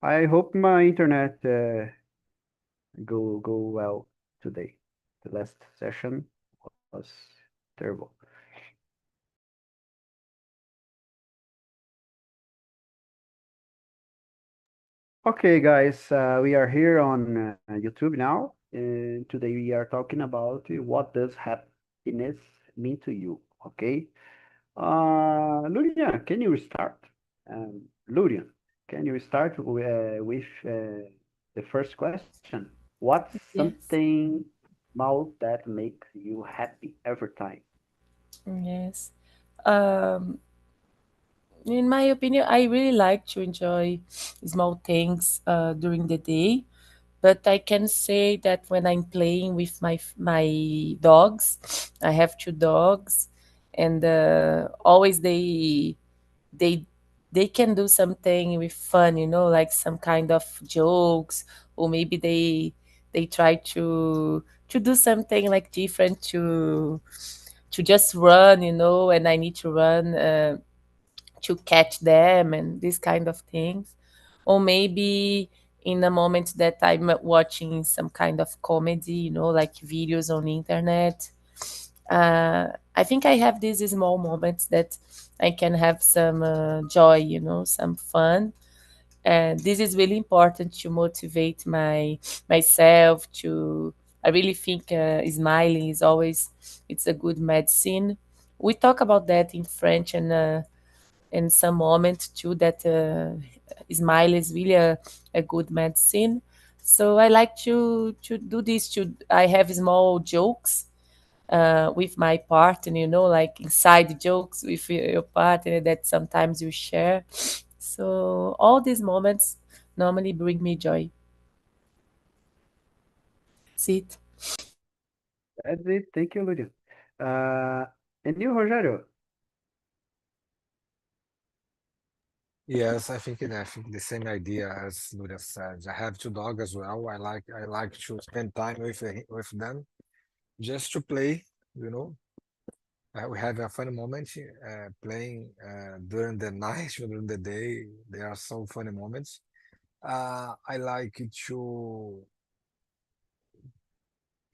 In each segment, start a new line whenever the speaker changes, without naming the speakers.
I hope my internet go well today. The last session was terrible. Okay, guys, we are here on YouTube now, and today we are talking about what does happiness mean to you. Okay, Lulian, can you start? Lulian, can you start with the first question? What's
Yes,
something small that makes you happy every time?
yes. Um, in my opinion, I really like to enjoy small things during the day. But I can say that when I'm playing with my dogs, I have two dogs, and always they they can do something with fun, like some kind of jokes, or maybe they try to do something like different to just run, and I need to run to catch them and these kind of things. Or maybe in a moment that I'm watching some kind of comedy, like videos on the internet. I think I have these small moments that I can have some joy, some fun. And this is really important to motivate myself to. I really think smiling is always it's a good medicine. We talk about that in French and some moment too that smile is really a good medicine. So I like to do this. To I have small jokes with my partner, like inside jokes with your partner that sometimes you share. So all these moments normally bring me joy. See it.
That's it. Thank you, Lulian. And you, Rogério?
Yes, I think the same idea as Nuria said. I have two dogs as well. I like to spend time with them just to play. You know, we have a funny moment playing during the night or during the day. There are some funny moments. I like to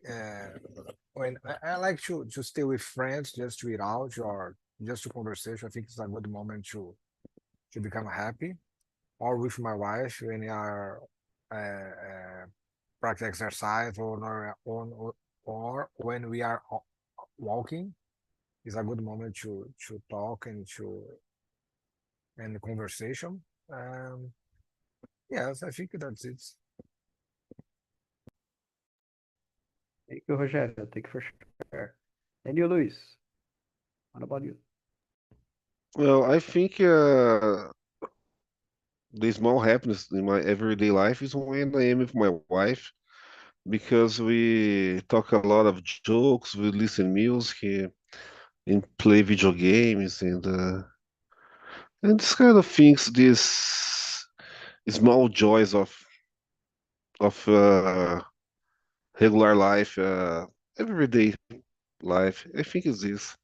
uh, I like to stay with friends just to eat out or just to conversation. I think it's a good moment to become happy. Or with my wife when we are practice exercise or when we are walking. Is a good moment to talk and conversation. Um, yes, I think that's it.
Thank you, Rogério. Thank you for sharing. And you, Luis? What about you?
Well, I think the small happiness in my everyday life is when I am with my wife because we talk a lot of jokes, we listen music and play video games and this kind of things. These small joys of regular life, everyday life. I think it's this.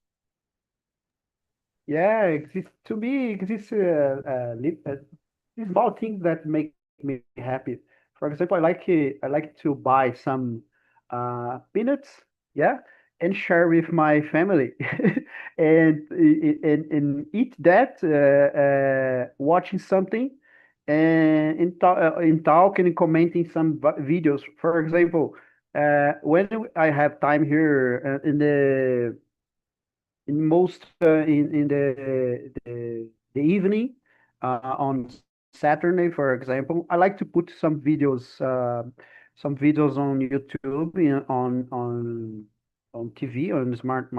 Yeah, exists to me exists small things that make me happy. For example, I like to buy some peanuts, yeah, and share with my family, and eat that, watching something, and talking and commenting some videos. For example, when I have time here in most in the evening on Saturday, for example, I like to put some videos on YouTube on TV on smart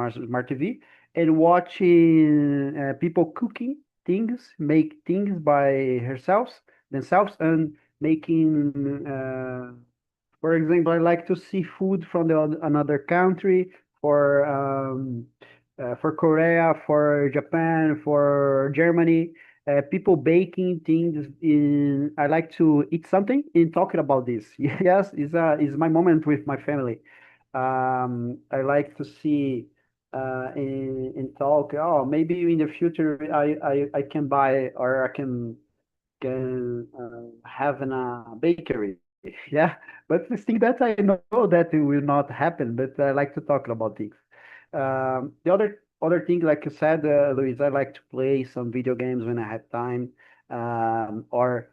TV and watching people cooking things, make things by herself themselves and making. For example, I like to see food from another country for Korea, for Japan, for Germany. People baking things. I like to eat something and talking about this. Yes, is my moment with my family. I like to see and talk. Oh, maybe in the future I can buy or I can. can have in a bakery. Yeah, but this thing that I know that it will not happen, but I like to talk about things. The other thing, like you said, Luis, I like to play some video games when I have time, or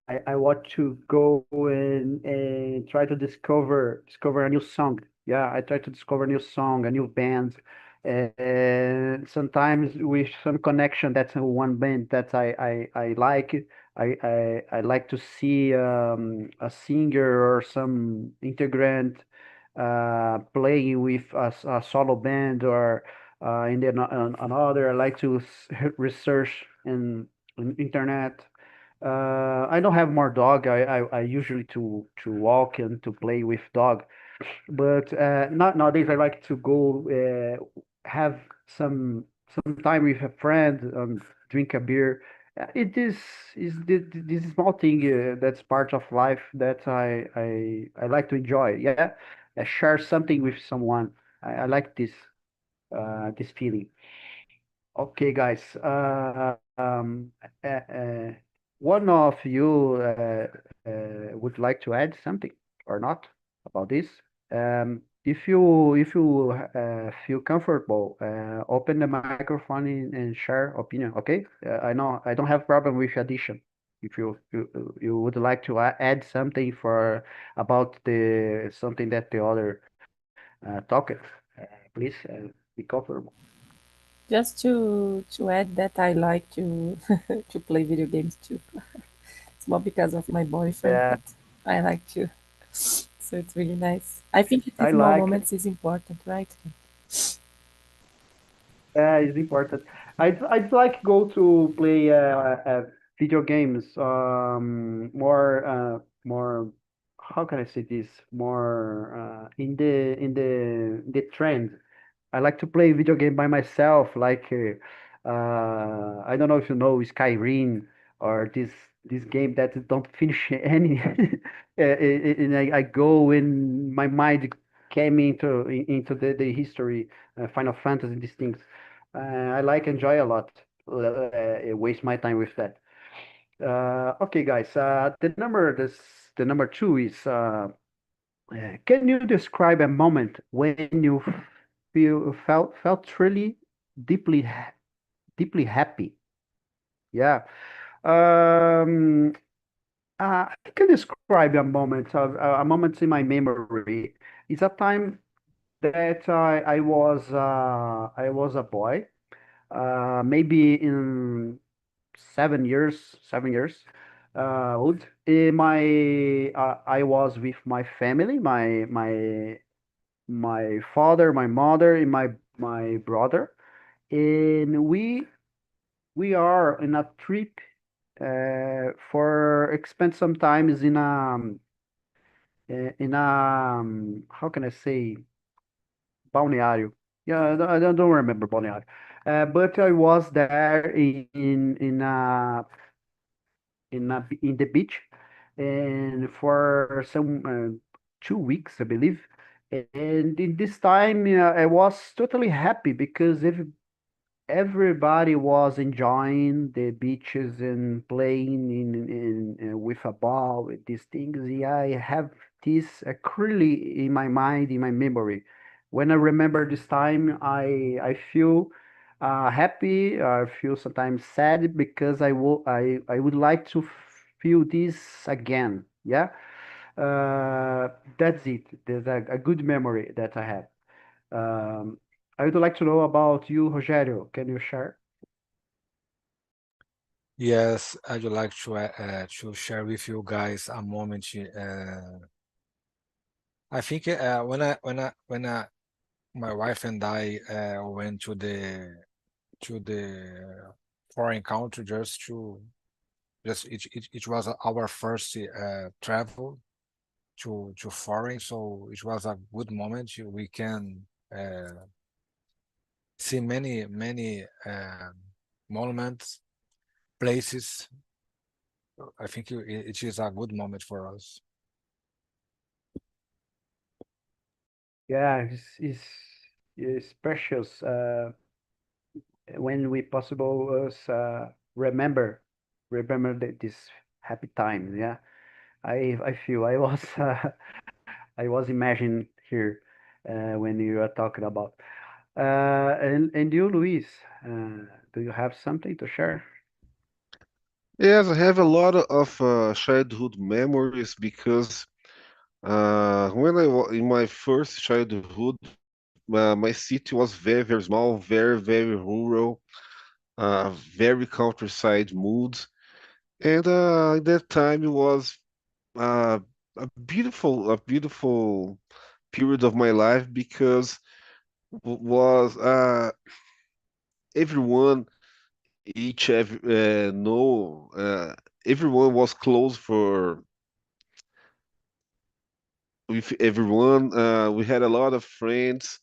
I want to go and try to discover a new song. Yeah, I try to discover a new song, a new band, and sometimes with some connection that's one band that I like. I like to see a singer or some integrant playing with a solo band or in the, another. I like to research in internet. I don't have more dog. I usually to walk and to play with dog, but not nowadays. I like to go have some time with a friend, drink a beer. It is this small thing that's part of life that I like to enjoy. Yeah, share something with someone. I like this feeling. Okay, guys. One of you would like to add something or not about this? If you feel comfortable, open the microphone and share opinion. Okay? I know I don't have problem with addition. If you would like to add something for about the something that the other talked, please be comfortable.
Just to add that I like to to play video games too. It's more because of my boyfriend,
Yeah,
but I like to. So it's really nice. I think
I
these small
like.
moments is important, right?
It's important. I'd like go to play video games. More. How can I say this? More in the trend. I like to play video game by myself. Like I don't know if you know Skyrim or this game that don't finish any. And I go in my mind came into the history, Final Fantasy, these things. I like enjoy a lot. Waste my time with that. Okay, guys. The number two is. Can you describe a moment when you felt really deeply deeply happy? Yeah. Um, I can describe a moment in my memory. It's a time that I was a boy, maybe in 7 years old. I was with my family, my father, my mother, and my brother, and we are in a trip for spend some times in a how can I say balneário. Yeah, I don't remember balneário, but I was there in the beach, and for some 2 weeks, I believe. And in this time, I was totally happy because everybody was enjoying the beaches and playing with a ball with these things. Yeah, I have this clearly in my mind, in my memory. When I remember this time, I feel happy. I feel sometimes sad because I would like to feel this again. Yeah, uh, that's it. There's a good memory that I have. Um, I would like to know about you, Rogério. Can you share?
Yes, I'd like to share with you guys a moment. I think when my wife and I went to the foreign country just it was our first travel to foreign, so it was a good moment. We can see many monuments, places. I think it is a good moment for us.
Yeah, it's precious when we possible us remember remember this happy time. Yeah, I feel I was I was imagining here when you are talking about. And you, Luis, do you have something to share?
Yes, I have a lot of childhood memories because when I was in my first childhood, my city was very, very small, very, very rural, very countryside mood. And at that time, it was uh, a beautiful period of my life because was everyone, each every, know, everyone was close for with everyone. We had a lot of friends.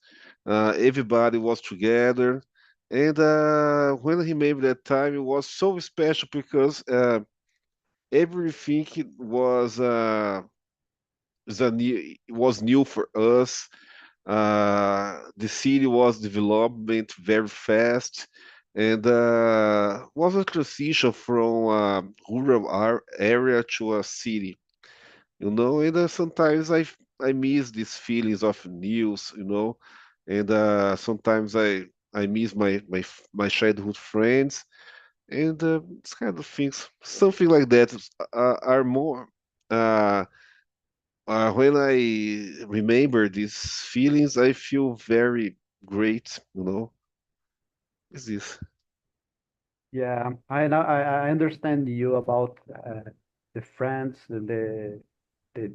Everybody was together. And when I remember that time, it was so special because everything was new for us. The city was development very fast, and was a transition from a rural area to a city. And sometimes I miss these feelings of news, and sometimes I miss my childhood friends, and this kind of things, something like that, are more. Uh, when I remember these feelings, I feel very great. Is this?
Yeah, I know, I understand you about the friends, the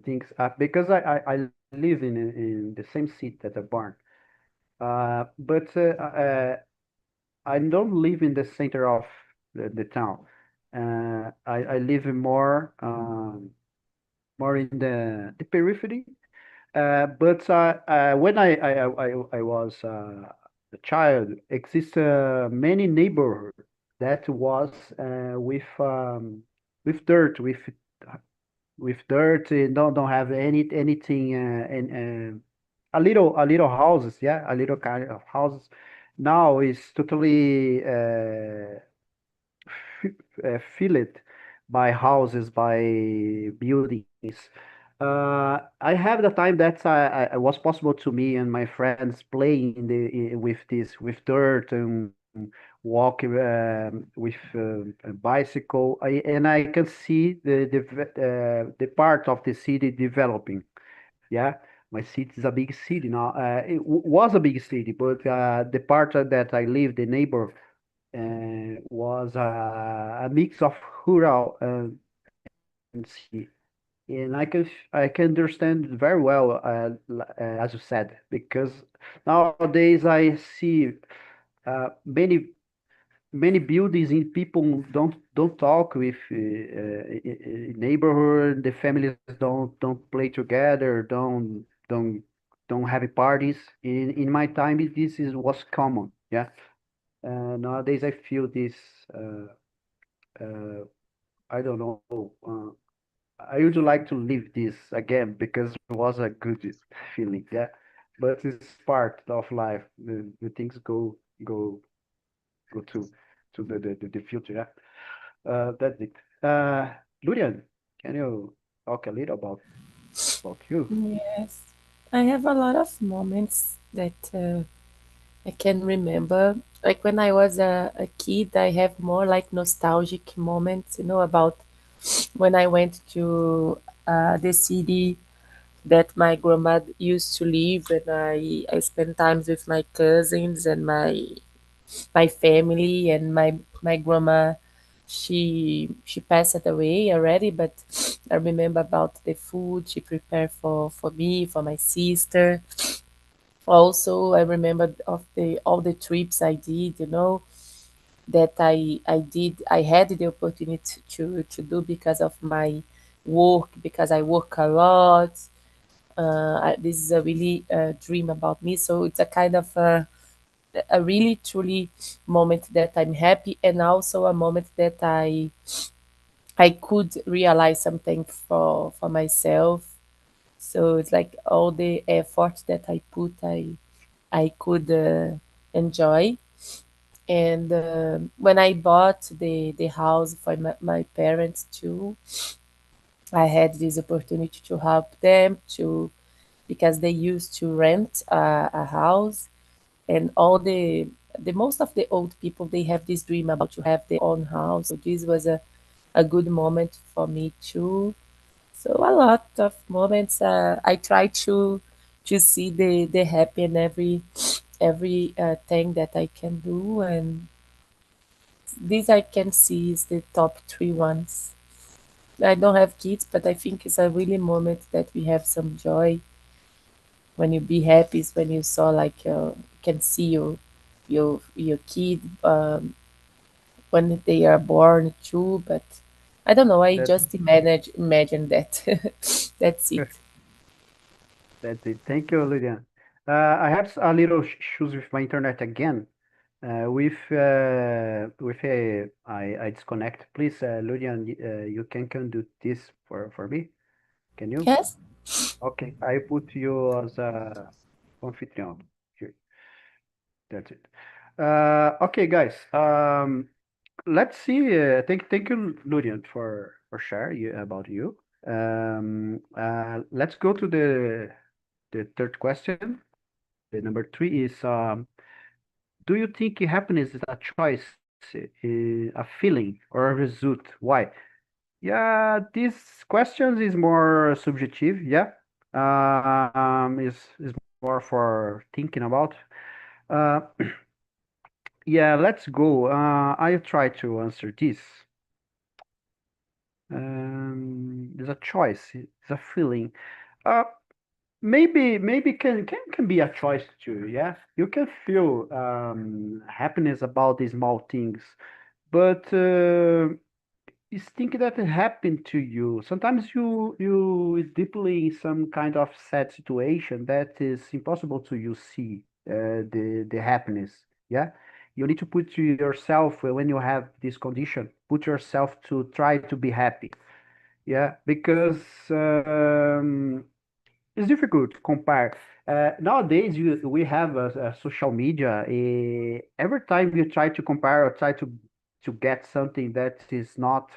things because I live in the same city that I born. But I don't live in the center of the town. I live in more in the periphery. But when I was a child, exist many neighborhood that was with dirt, with dirt, don't have anything, and a little houses, yeah, a little kind of houses. Now is totally filled by houses, by buildings. I have the time that I was possible to me and my friends playing with this with dirt and walk with a bicycle. And I can see the part of the city developing. Yeah, my city is a big city now. Was a big city, but the part that I live, the neighbor, was a mix of rural and city. And I can understand very well, as you said, because nowadays I see many buildings and people don't talk with neighborhood. The families don't play together. Don't have parties. In my time, this is was common. Yeah. Nowadays I feel this. Uh, I don't know. I would like to live this again because it was a good feeling. Yeah, but it's part of life. The things go to the future. Yeah, that's it. Lurian, can you talk a little about you?
Yes, I have a lot of moments that I can remember. Like when I was a kid, I have more like nostalgic moments, about when I went to the city that my grandma used to live, and I spent times with my cousins and my family, and my grandma, she passed away already, but I remember about the food she prepared for me, for my sister. Also, I remember of the all the trips I did, that I had the opportunity to do because of my work, because I work a lot. This is a really dream about me, so it's a kind of a really truly moment that I'm happy, and also a moment that I could realize something for myself. So it's like all the effort that I put, I could enjoy. And when I bought the house for my parents too, I had this opportunity to help them to, because they used to rent a house, and all the most of the old people, they have this dream about to have their own house. So this was a good moment for me too. So a lot of moments, I try to see the happy in every thing that I can do, and this I can see is the top three ones. I don't have kids, but I think it's a really moment that we have some joy. When you be happy is when you saw like can see your kid when they are born too. But I don't know. I
That's
just imagine that. That's it.
that's it. Thank you, Lydian. I have a little issues with my internet again. With a I disconnect. Please, Lydian, you can do this for me. Can you?
Yes.
Okay, I put you as a anfitrião. Here, that's it. Okay, guys. Let's see. Thank you, Lydian, for sharing about you. Let's go to the third question. The number three is, do you think happiness is a choice, a feeling, or a result? Why? Yeah, this question is more subjective. Yeah, is more for thinking about. Uh, yeah, let's go. I'll try to answer this. It's a choice. It's a feeling. Uh, maybe can be a choice too. Yeah, you can feel happiness about the small things, but it's think that it happened to you. Sometimes you is deeply in some kind of sad situation that is impossible to you see the happiness. Yeah, you need to put yourself when you have this condition. Put yourself to try to be happy. Yeah, because it's difficult to compare. Nowadays, we have a social media. Every time you try to compare or try to get something that is not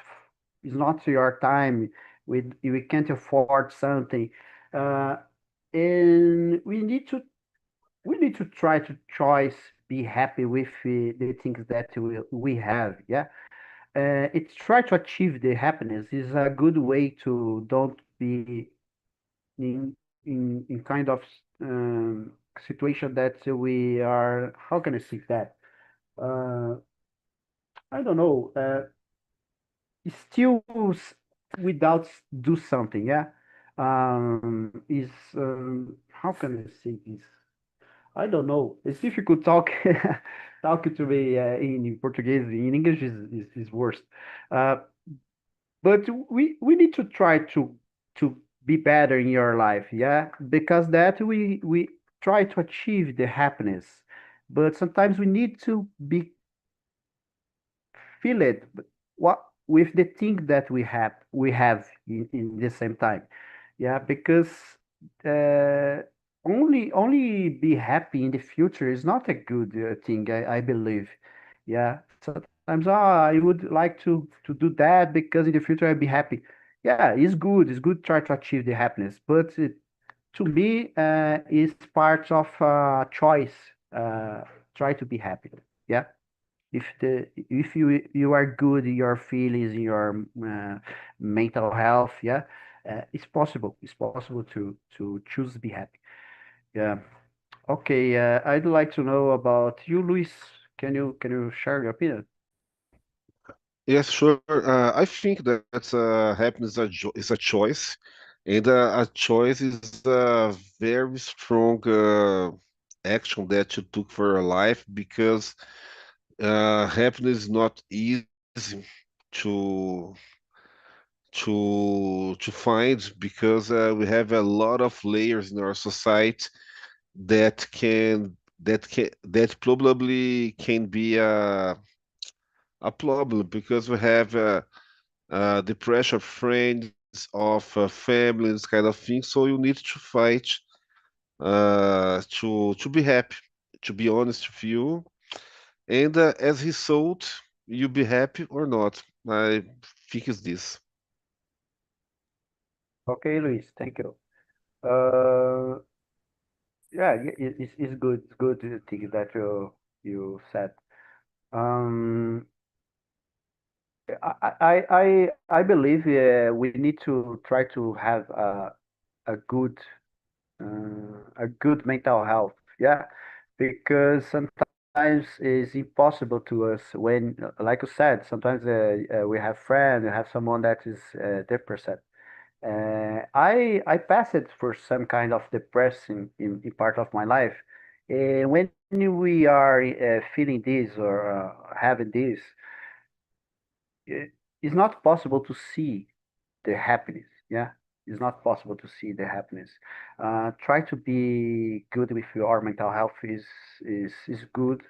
your time, we can't afford something, uh, and we need to try to choice be happy with the things that we have. Yeah, it's try to achieve the happiness is a good way to don't be in kind of situation that we are. How can I say that? Uh, I don't know. Still without do something. Yeah. Is how can I say this? I don't know. It's difficult talk talk to me in Portuguese. In English is worse. Uh, but we need to try to be better in your life, yeah, because that we try to achieve the happiness, but sometimes we need to be feel it what with the thing that we have in the same time, yeah, because uh, only be happy in the future is not a good thing, I believe. Yeah, sometimes I would like to do that because in the future I'll be happy. Yeah, it's good try to achieve the happiness, but to me is part of choice. Try to be happy. Yeah, if you are good in your feelings, in your mental health, yeah, it's possible to choose to be happy. Yeah. Okay. I'd like to know about you, Luis. Can you share your opinion?
Yes, sure. I think that happiness is a choice, and a choice is a very strong action that you took for your life because happiness is not easy to to find because we have a lot of layers in our society that probably can be a problem because we have the pressure of friends, of family, this kind of thing. So you need to fight to be happy. To be honest with you, And as result, you be happy or not. I think it's this.
Okay, Luis, thank you. Uh, yeah, it's good. It's good to think that you said. Um, I believe we need to try to have a good mental health. Yeah, because sometimes it's impossible to us when, like you said, sometimes we have friends, we have someone that is depressed. I passed it for some kind of depression in part of my life. When we are feeling this or having this, it, it's not possible to see the happiness. Yeah, it's not possible to see the happiness. Try to be good with your mental health is good.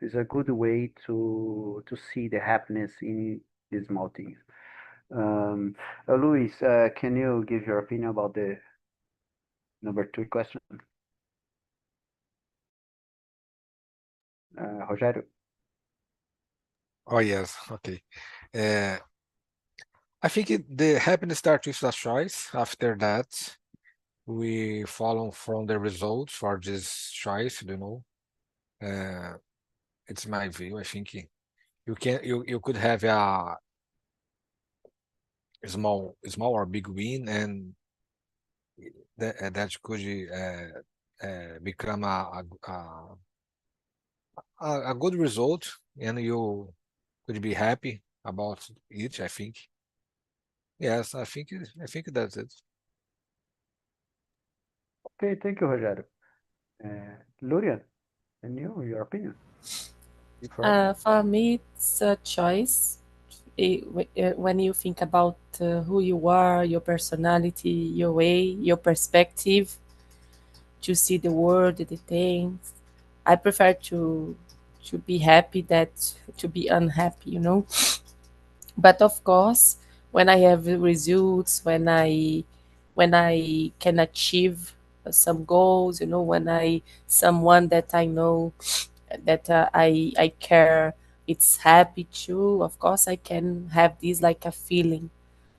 Is a good way to see the happiness in the small things. Um, Luis, can you give your opinion about the number two question? Rogério?
Oh yes, okay. Uh, I think the happiness starts with a choice. After that, we follow from the results for this choice. Uh, it's my view. I think you could have a small or big win, and that could become a good result, and you could be happy about it. I think. Yes, I think that's it.
Okay, thank you, Rogério. Lurian, and your opinion?
For me, it's a choice. When you think about who you are, your personality, your way, your perspective to see the world, the things, I prefer to be happy that to be unhappy, you know. But of course, when I have results, when I can achieve some goals, you know, when I someone that I know that I care, it's happy too. Of course, I can have this like a feeling.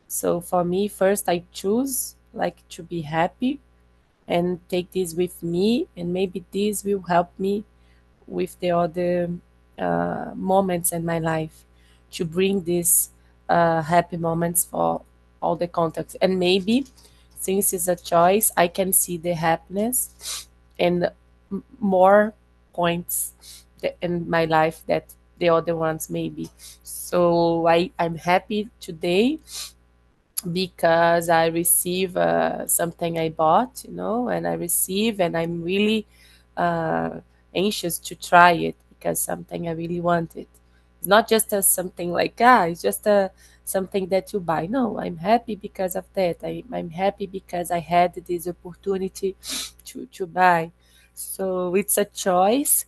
So for me, first I choose like to be happy and take this with me, and maybe this will help me with the other moments in my life to bring these happy moments for all the contacts. And maybe since it's a choice, I can see the happiness and more points in my life that the other ones maybe. So I'm happy today because I receive something I bought, you know, and I receive, and I'm really uh, anxious to try it because something I really wanted. It's not just a something like it's just a something that you buy. No, I'm happy because of that. I'm happy because I had this opportunity to buy. So it's a choice,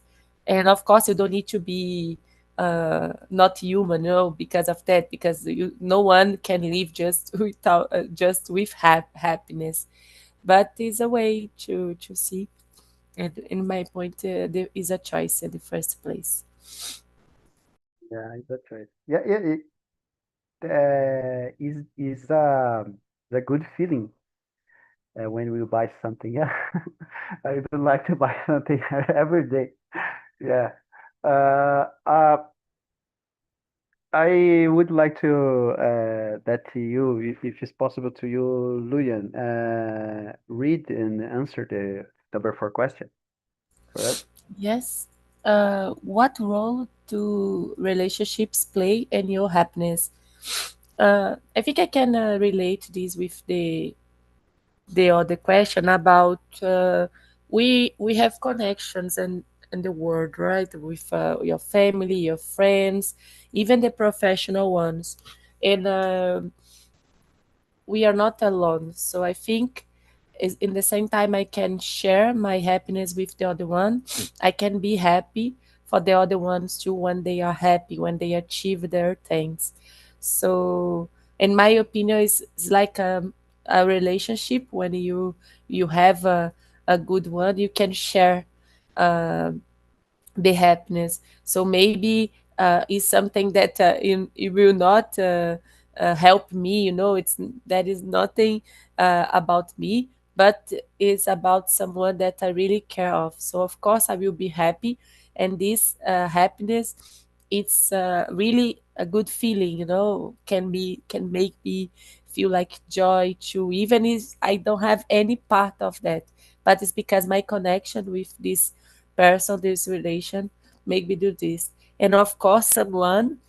and of course you don't need to be not human, no, because of that, because no one can live just without just with happiness, but it's a way to see. And in my point, there is a choice in the first place.
Yeah, that's right. Yeah, is a good feeling when we buy something. Yeah, I would like to buy something every day. Yeah. I would like to that you, if it's possible to you, Luyan, read and answer the number four question for us.
Yes. What role do relationships play in your happiness? I think I can relate this with the other question about we have connections in the world, right, with your family, your friends, even the professional ones, and we are not alone. So I think in the same time I can share my happiness with the other one, I can be happy for the other ones too when they are happy, when they achieve their things. So in my opinion, it's like a relationship. When you have a good one, you can share uh, the happiness. So maybe is something that it will not help me. It's that is nothing about me, but it's about someone that I really care of. So of course I will be happy, and this happiness, it's really a good feeling. Can make me feel like joy too, even if I don't have any part of that. But it's because my connection with this person, this relation, make me do this. And of course, someone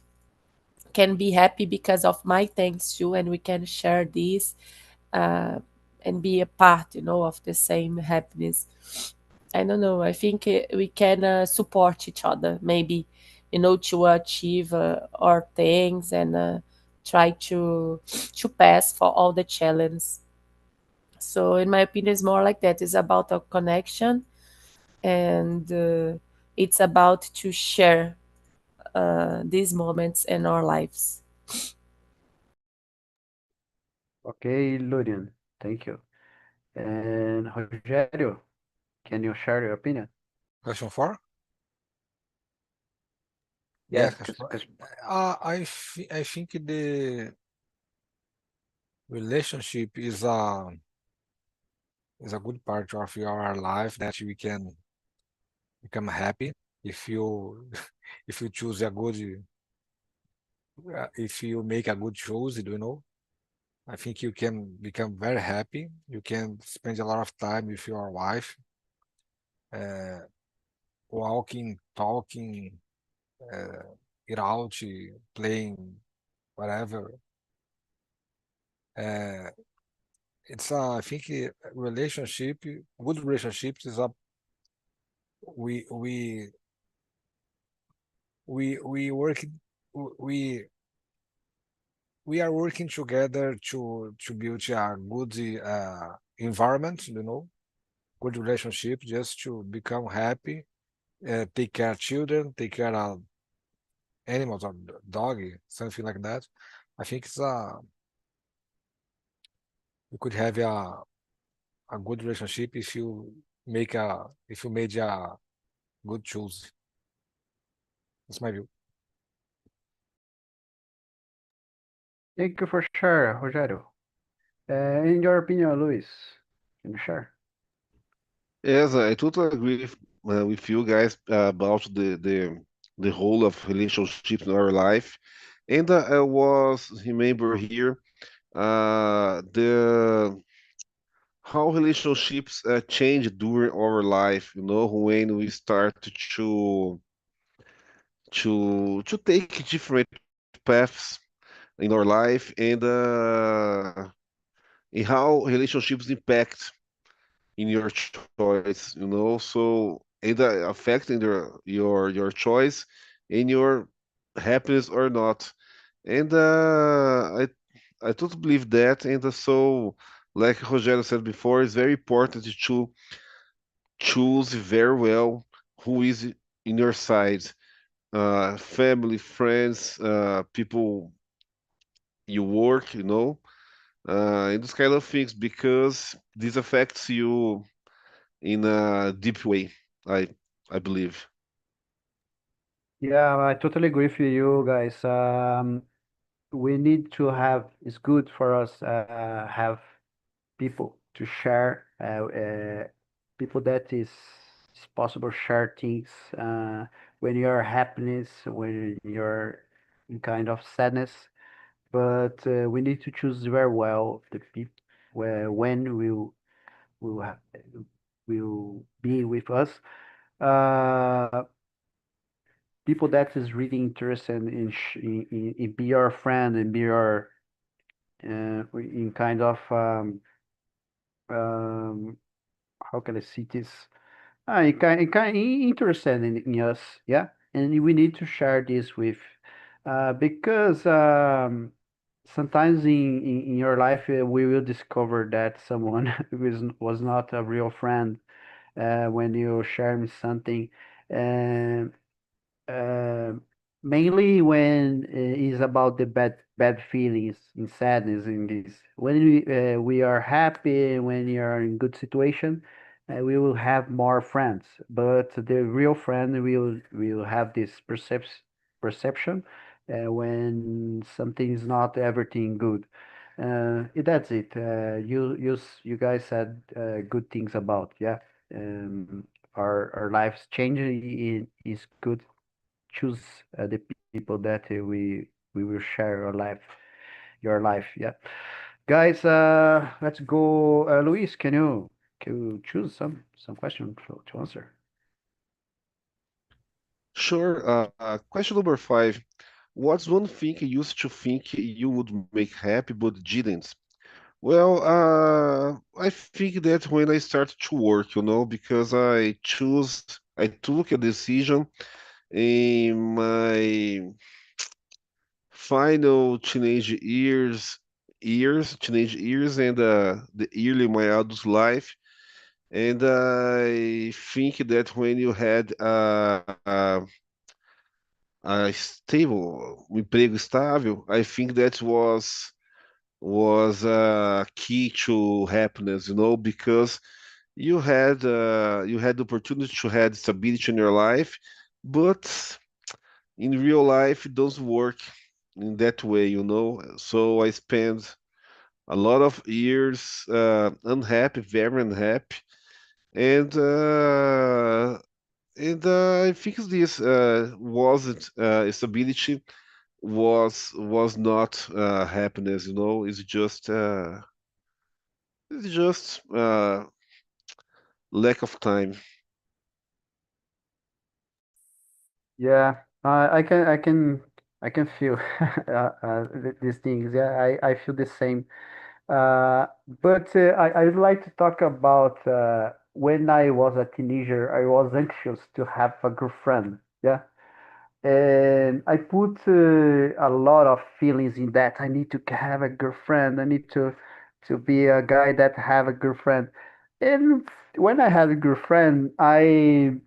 can be happy because of my thanks too, and we can share this uh, and be a part, of the same happiness. I don't know. I think we can support each other, maybe, to achieve our things and try to pass for all the challenges. So, in my opinion, it's more like that. It's about a connection, and it's about to share these moments in our lives.
Okay, Lurian, thank you. And Rogério, can you share your opinion?
Question 4?
Yes,
Question 4. I think the relationship is a good part of your life that we can become happy if you if you choose a good if you make a good choice. I think you can become very happy. You can spend a lot of time with your wife, uh, walking, talking, uh, eat out, playing, whatever. Uh, I think relationship, good relationships is a we we we work we we are working together to build a good environment, good relationship, just to become happy, take care of children, take care of animals or dog, something like that. I think you could have a good relationship if you made a good choice. That's my view.
Thank you for sharing, Rogério. In your opinion, Luis, can you share?
Yes, I totally agree with you guys about the role of relationships in our life. And I was remember here the how relationships change during our life. When we start to take different paths in our life, and how relationships impact in your choice. So either affecting your choice in your happiness or not. And I totally believe that. And so, like Rogério said before, it's very important to choose very well who is in your side. Family, friends, people you work, and those kind of things, because this affects you in a deep way, I I believe.
Yeah, I totally agree with you guys. We need to have, it's good for us have people to share, people that is possible share things when you're happiness, when you're in kind of sadness. But we need to choose very well the people where when will ha- will be with us. Uh, People that is really interested in be your friend and be your in kind of um, how can I see this? Interested in us, yeah. And we need to share this with, because sometimes in your life we will discover that someone was not a real friend when you share me something. And uh, mainly when it's about the bad feelings and sadness in this. When we are happy, when you are in good situation, we will have more friends, but the real friend will have this perception when something is not everything good. That's it. You guys said good things about, yeah. Um, our lives changing is good. Choose the people that we will share your life, yeah. Guys, let's go. Luis, can you choose some question to answer?
Sure. Question number 5. What's one thing you used to think you would make happy but didn't? Well, I think that when I started to work, because I took a decision in my final teenage years, and the early my adult life. And I think that when you had a stable, um emprego estável, I think that was a key to happiness, because you had the opportunity to have stability in your life, but in real life it doesn't work in that way, So I spent a lot of years unhappy, very unhappy, and I think this wasn't stability was not happiness, it's just lack of time.
Yeah, I can feel these things. Yeah, I feel the same. But I would like to talk about when I was a teenager, I was anxious to have a girlfriend. Yeah. And I put a lot of feelings in that. I need to have a girlfriend. I need to be a guy that have a girlfriend. And when I had a girlfriend, I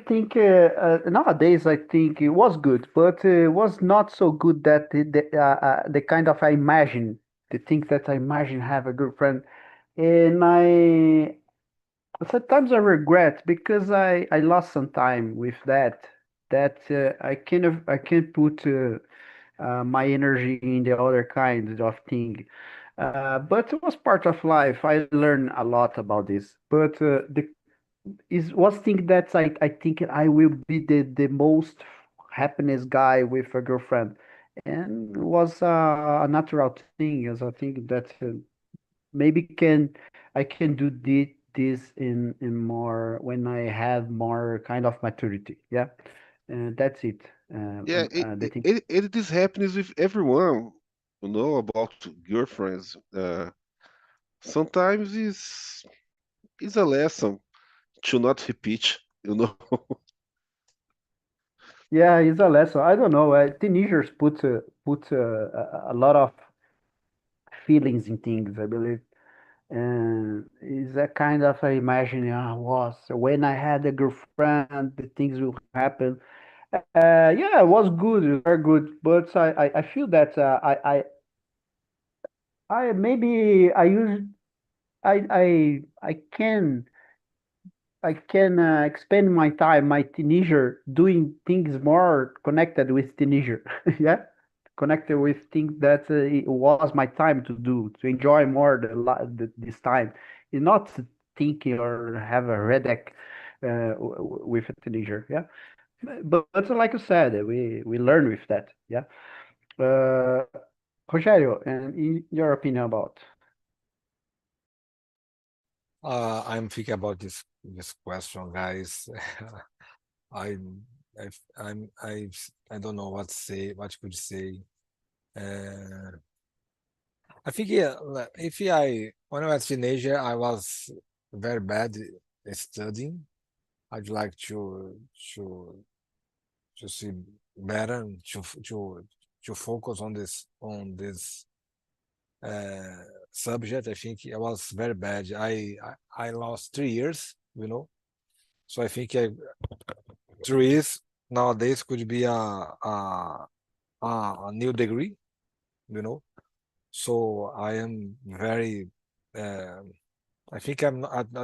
think nowadays I think it was good, but was not so good that the kind of I imagine, the things that I imagine have a girlfriend, and I sometimes I regret because I lost some time with that I can put my energy in the other kinds of thing. But it was part of life. I learned a lot about this. But the is was thing that I think I will be the most happiness guy with a girlfriend, and was a natural thing. As I think that maybe I can do this in more when I have more kind of maturity. Yeah, that's it.
Yeah,
The thing.
it is happiness with everyone, about girlfriends. Sometimes it's a lesson to not repeat,
Yeah, it's a lesson. I don't know. Teenagers put a lot of feelings in things, I believe. And it's a kind of I imagine was when I had a girlfriend, the things will happen. Yeah, it was good, very good. But I feel that I maybe I use I can expend my time, my teenager, doing things more connected with teenager. Yeah, connected with things that it was my time to do, to enjoy more this time. It's not thinking or have a headache with a teenager. Yeah, but like you said, we learn with that. Yeah. Uh, Rogério, and in your opinion about?
I'm thinking about this question, guys. I I I don't know what to say, what could say. Uh, I think, yeah, if when I was a teenager, I was very bad at studying. I'd like to to see better, to focus on this uh, subject. I think I was very bad. I lost 3 years, So I think 3 years nowadays could be a new degree, you know. So I am very uh, I think I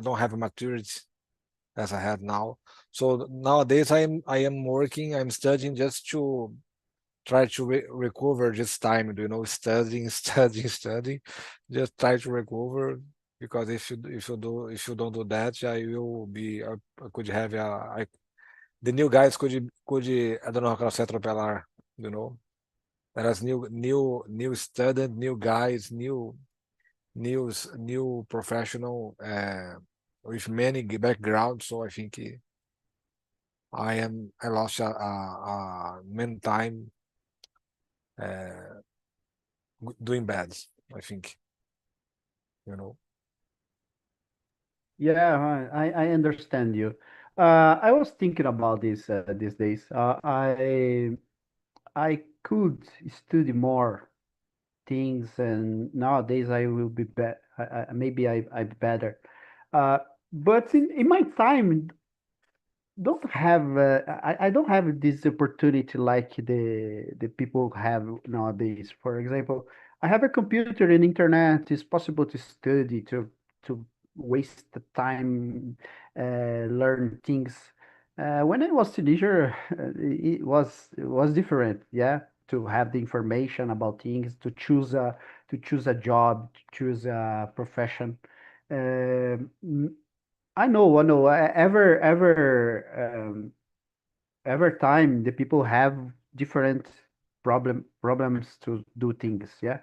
don't have a maturity as I had now. So nowadays I am working, I'm studying just to try to recover this time, studying, studying, just try to recover. Because if you don't do that, I will be I could have the new guys could I don't know how can I say atropelar, There is new student, new guys, new professional with many backgrounds. So I think I lost many time doing bad. I think you know.
Yeah, I understand you. I was thinking about this these days. I could study more things, and nowadays I will be better. Maybe I'm better. Uh, but in my time, don't have I don't have this opportunity like the people have nowadays. For example, I have a computer and internet. It's possible to study to waste the time, learn things. When I was teenager, it was different. Yeah, to have the information about things, to choose a job, to choose a profession. Um, I know. Ever time the people have different problems to do things. Yeah.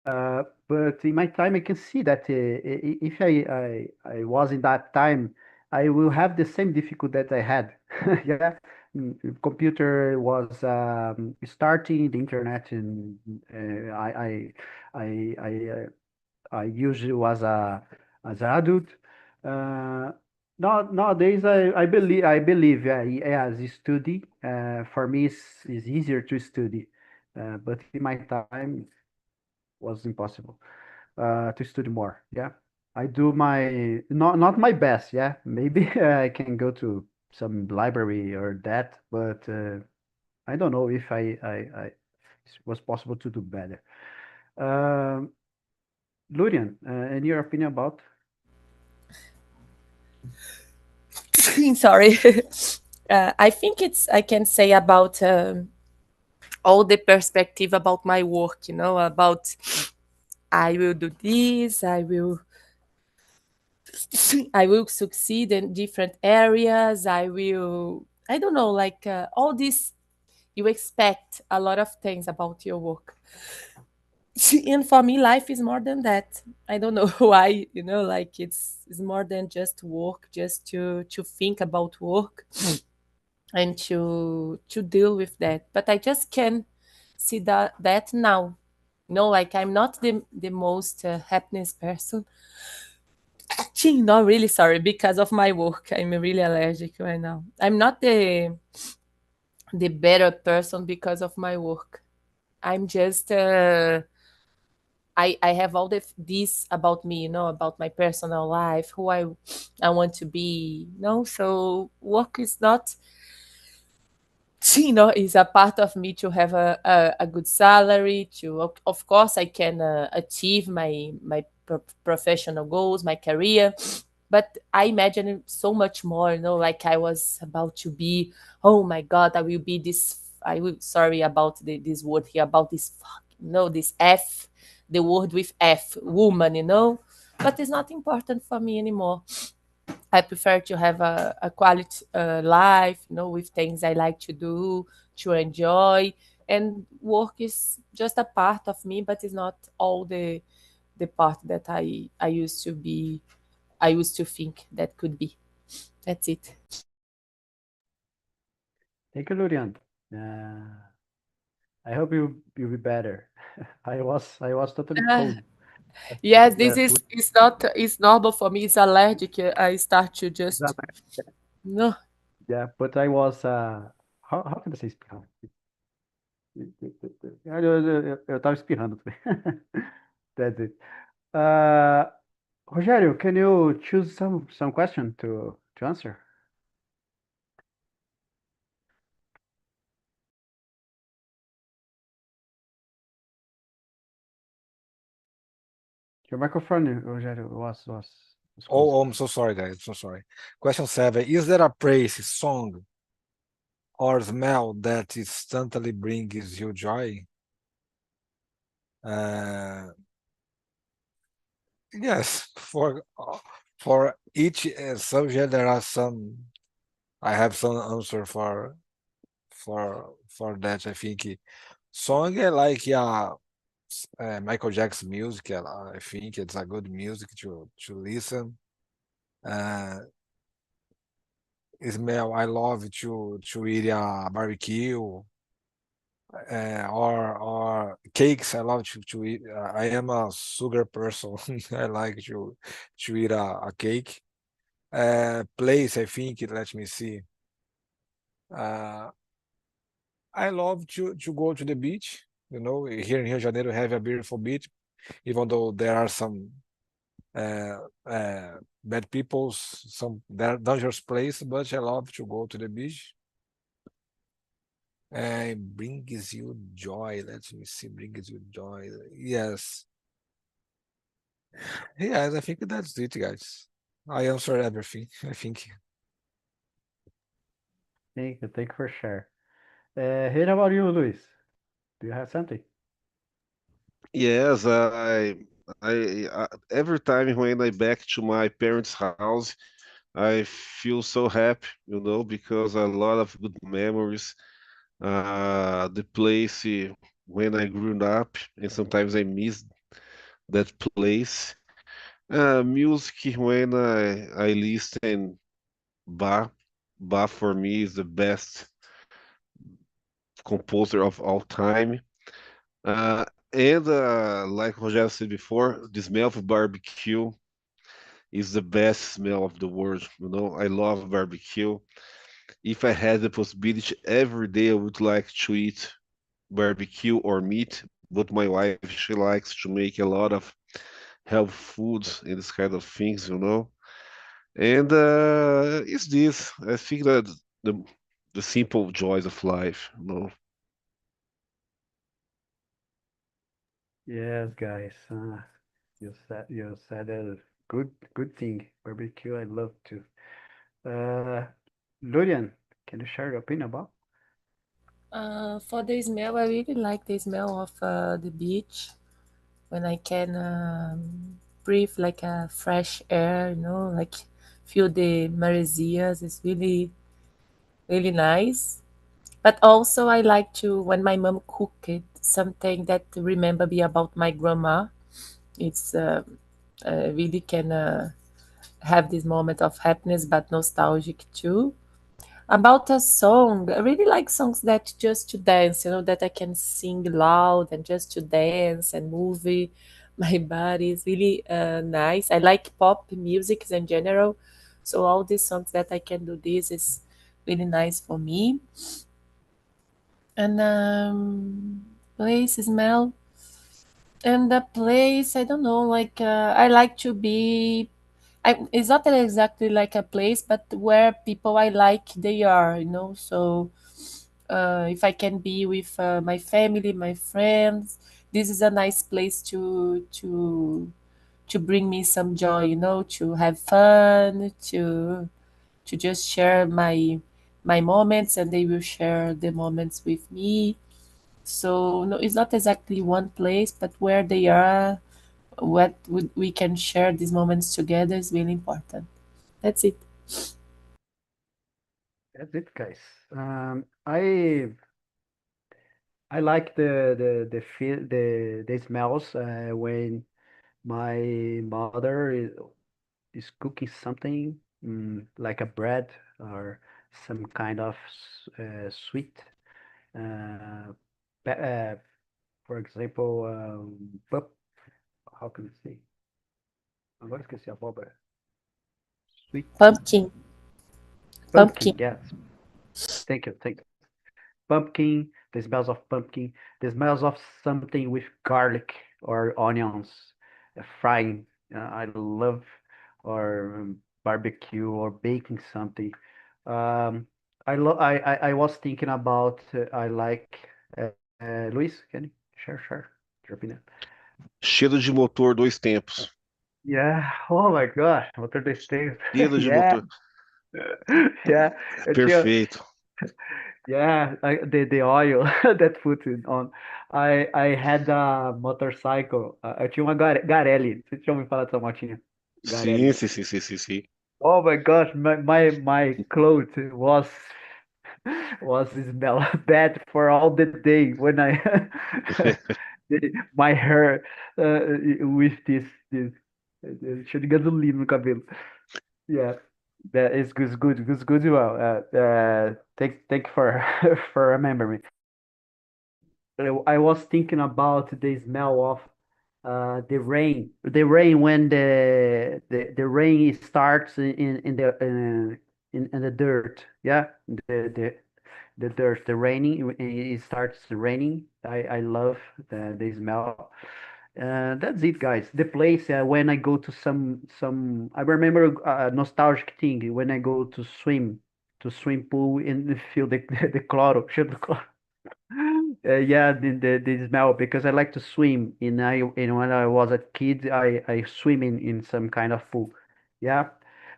But in my time, I can see that if I was in that time, I will have the same difficulty that I had. Yeah. Computer was starting the internet, and I usually was as an adult. Uh, Nowadays, I believe, yeah, as a study, for me is easier to study. But in my time was impossible to study more. Yeah, I do my not my best. Yeah, maybe I can go to some library or that, but I don't know if I it was possible to do better. Um, Lurian, in your opinion about?
Sorry. I think I can say about all the perspective about my work, about I will do this, I will succeed in different areas, I don't know, like all this, you expect a lot of things about your work. And for me, life is more than that. I don't know why, like it's more than just work, just to think about work and to deal with that. But I just can see that now. Like I'm not the most happiness person. Not really, sorry, because of my work. I'm really allergic right now. I'm not the better person because of my work. I'm just I have all this about me, about my personal life, who I want to be, So work is not, is a part of me to have a good salary. Of course, I can achieve my professional goals, my career, but I imagine it so much more. Like I was about to be. Oh my God, I will be this. I will. Sorry about this word here. About this. This F, the word with F, woman. But it's not important for me anymore. I prefer to have a quality life, with things I like to do, to enjoy. And work is just a part of me, but it's not all the part that I used to be, I used to think that could be. That's it.
Thank you, Lurian. I hope you'll be better. I was totally
Uh,
cold.
yes, this
Last
is
week.
it's not it's normal for me. It's allergic. I start to just no.
Yeah, but I was how can I say espirrando? Eu tava espirrando também. That's it. Uh, Rogério, can you choose some question to answer? Your microphone, Rogério, was
Oh,
closed.
I'm so sorry, guys. I'm so sorry. Question 7. Is there a praise, song, or smell that instantly brings you joy? Uh, yes, for each subject there are some. I have some answer for that. I think song I like, yeah, Michael Jackson music. I think it's a good music to listen. Uh, Smell, I love to eat a barbecue, or cakes. I love to eat. I am a sugar person. I like to eat a cake. Place, I think. Let me see. Uh, I love to go to the beach. You know, here in Rio de Janeiro, we have a beautiful beach, even though there are some uh, bad people, some dangerous place, but I love to go to the beach. Brings you joy. Let me see. Brings you joy. Yes. Yes, I think that's it, guys. I answered everything, I think.
Thank you for sharing. How about you, Luis? Do you have something?
Yes, every time when I back to my parents' house, I feel so happy, because a lot of good memories. The place when I grew up, and sometimes I miss that place. Music when I listen, Bach. Bach for me is the best composer of all time. Uh, and like Rogério said before, the smell of barbecue is the best smell of the world. I love barbecue. If I had the possibility every day, I would like to eat barbecue or meat. But my wife, she likes to make a lot of health foods and this kind of things. And it's this. I think that the the simple joys of life.
Yes, guys. You said a good thing. Barbecue, I love to. Uh, Lurian, can you share your opinion about?
For the smell, I really like the smell of the beach when I can breathe like a fresh air, like feel the maresias. It's really, really nice. But also, I like to when my mom cooked it, something that remember me about my grandma. It's really can have this moment of happiness, but nostalgic too. About a song, I really like songs that just to dance, that I can sing loud and just to dance and move my body is really nice. I like pop music in general, so all these songs that I can do this is really nice for me. And place smell and the place, I don't know, like I like to be. It's not exactly like a place, but where people I like they are. So if I can be with my family, my friends, this is a nice place to bring me some joy. To have fun, to just share my moments, and they will share the moments with me. So no, it's not exactly one place, but where they are, we can share these moments together is really important. That's it.
That's it, guys. I like the smells when my mother is cooking something like a bread or some kind of sweet. Uh, for example, how can I say? Agora esqueci a abóbora. Sweet
Pumpkin.
pumpkin,
Pumpkin.
yes. Thank you. Pumpkin, the smells of pumpkin, the smells of something with garlic or onions, frying. I love or barbecue or baking something. Um, I was thinking about I like Luis. Can you share your opinion?
Cheiro de motor dois tempos.
Yeah. Oh my gosh. Motor dois tempos.
Cheiro de
Yeah.
motor.
Yeah. Eu tinha,
Perfeito.
yeah, the oil that put it on. I had a motorcycle. Eu tinha uma Garelli. Você já ouviu falar dessa motinha?
Sim,
Garelli.
sim, sim, sim, sim, sim.
Oh my gosh, my clothes was smell bad for all the day when I my hair with this cheio de gasolina no cabelo. Yeah, that is good. Well, thank you for for remembering. I was thinking about the smell of the rain. The rain when the rain starts in the dirt. Yeah, the dirt. The raining. It starts raining. I love the smell. That's it, guys. The place when I go to some. I remember a nostalgic thing when I go to swim pool and feel the chloro, cheiro do chloro. Yeah, the smell because I like to swim. And when I was a kid, I swim in some kind of pool. Yeah,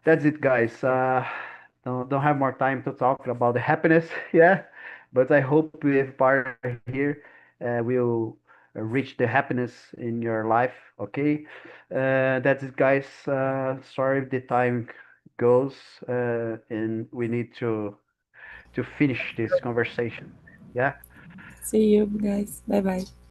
that's it, guys. Don't have more time to talk about the happiness. Yeah, but I hope with part here will reach the happiness in your life. Okay, that's it, guys. Sorry if the time goes, and we need to finish this conversation. Yeah.
See you guys. Bye bye.